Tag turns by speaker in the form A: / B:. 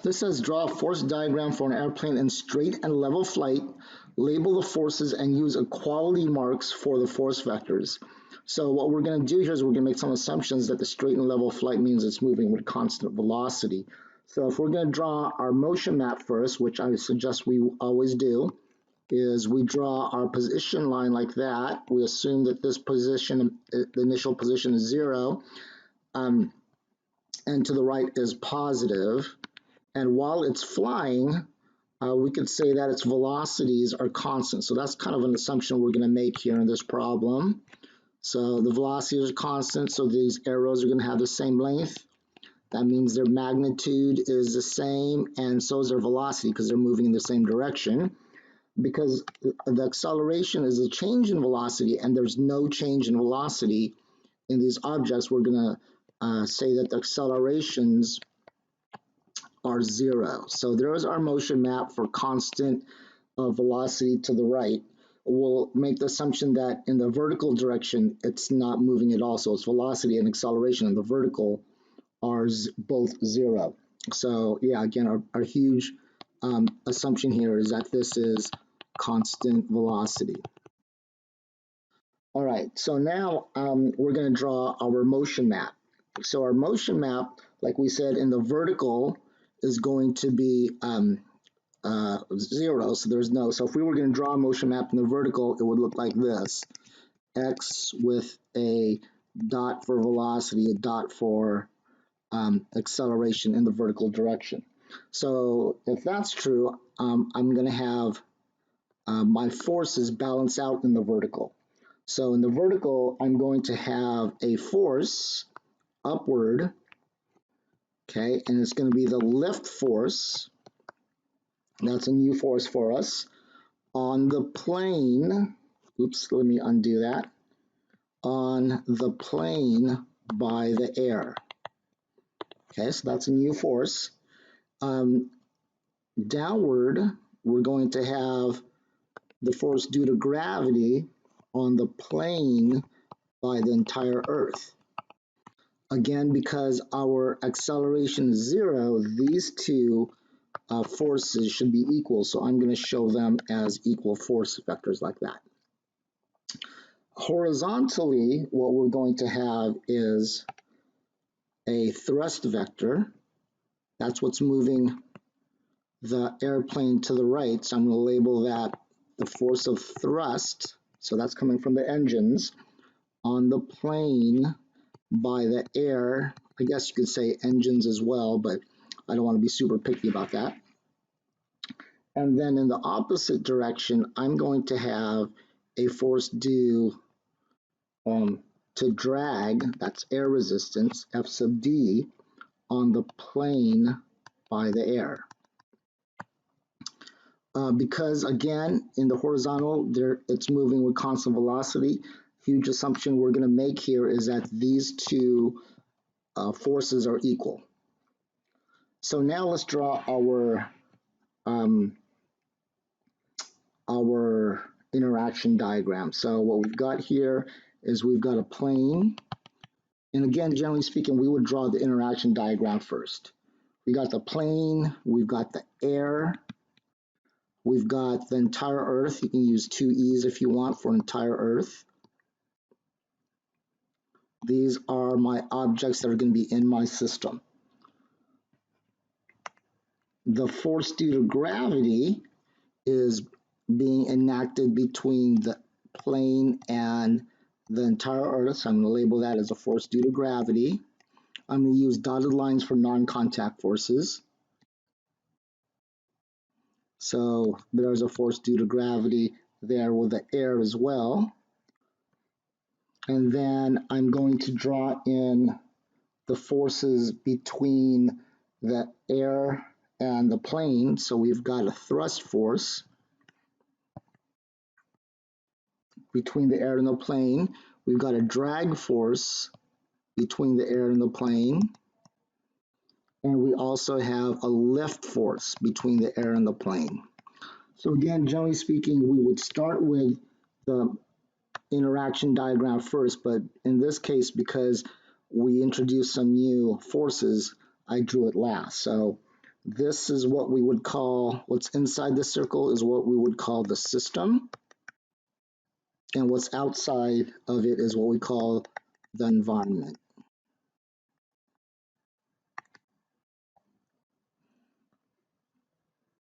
A: This says draw a force diagram for an airplane in straight and level flight, label the forces, and use equality marks for the force vectors. So what we're going to do here is we're going to make some assumptions that the straight and level flight means it's moving with constant velocity. So if we're going to draw our motion map first, which I suggest we always do, is we draw our position line like that. We assume that this position, the initial position is 0, and to the right is positive. And while it's flying, we could say that its velocities are constant. So that's kind of an assumption we're going to make here in this problem. So the velocities are constant, so these arrows are going to have the same length. That means their magnitude is the same, and so is their velocity because they're moving in the same direction. Because the acceleration is a change in velocity, and there's no change in velocity in these objects, we're going to say that the accelerations are 0. So there's our motion map for constant velocity to the right. We'll make the assumption that in the vertical direction, it's not moving at all. So its velocity and acceleration in the vertical are both 0. So yeah, again, our huge assumption here is that this is constant velocity. All right, so now we're going to draw our motion map. So our motion map, like we said, in the vertical is going to be 0, so there's no. So if we were going to draw a motion map in the vertical, it would look like this. X with a dot for velocity, a dot for acceleration in the vertical direction. So if that's true, I'm going to have my forces balance out in the vertical. So in the vertical, I'm going to have a force upward, okay, and it's going to be the lift force. That's a new force for us. On the plane, oops, let me undo that. On the plane by the air. Okay, so that's a new force. Downward, we're going to have the force due to gravity on the plane by the entire Earth. Again, because our acceleration is 0, these two forces should be equal, so I'm going to show them as equal force vectors like that. Horizontally, what we're going to have is a thrust vector. That's what's moving the airplane to the right, so I'm going to label that the force of thrust, so that's coming from the engines, on the plane by the air. I guess you could say engines as well, but I don't want to be super picky about that. And then in the opposite direction, I'm going to have a force due to drag, that's air resistance, F sub D, on the plane by the air. Because again, in the horizontal, it's moving with constant velocity. Huge assumption we're going to make here is that these two forces are equal. So now let's draw our interaction diagram. So what we've got here is we've got a plane, and again, generally speaking, we would draw the interaction diagram first. We got the plane, we've got the air, we've got the entire Earth. You can use 2 E's if you want for entire Earth. These are my objects that are going to be in my system. The force due to gravity is being enacted between the plane and the entire Earth. So I'm going to label that as a force due to gravity. I'm going to use dotted lines for non-contact forces. So there's a force due to gravity there with the air as well. And then I'm going to draw in the forces between the air and the plane. So we've got a thrust force between the air and the plane. We've got a drag force between the air and the plane. And we also have a lift force between the air and the plane. So again, generally speaking, we would start with the interaction diagram first, but in this case, because we introduced some new forces, I drew it last. So This is what we would call, what's inside the circle is what we would call the system, and what's outside of it is what we call the environment.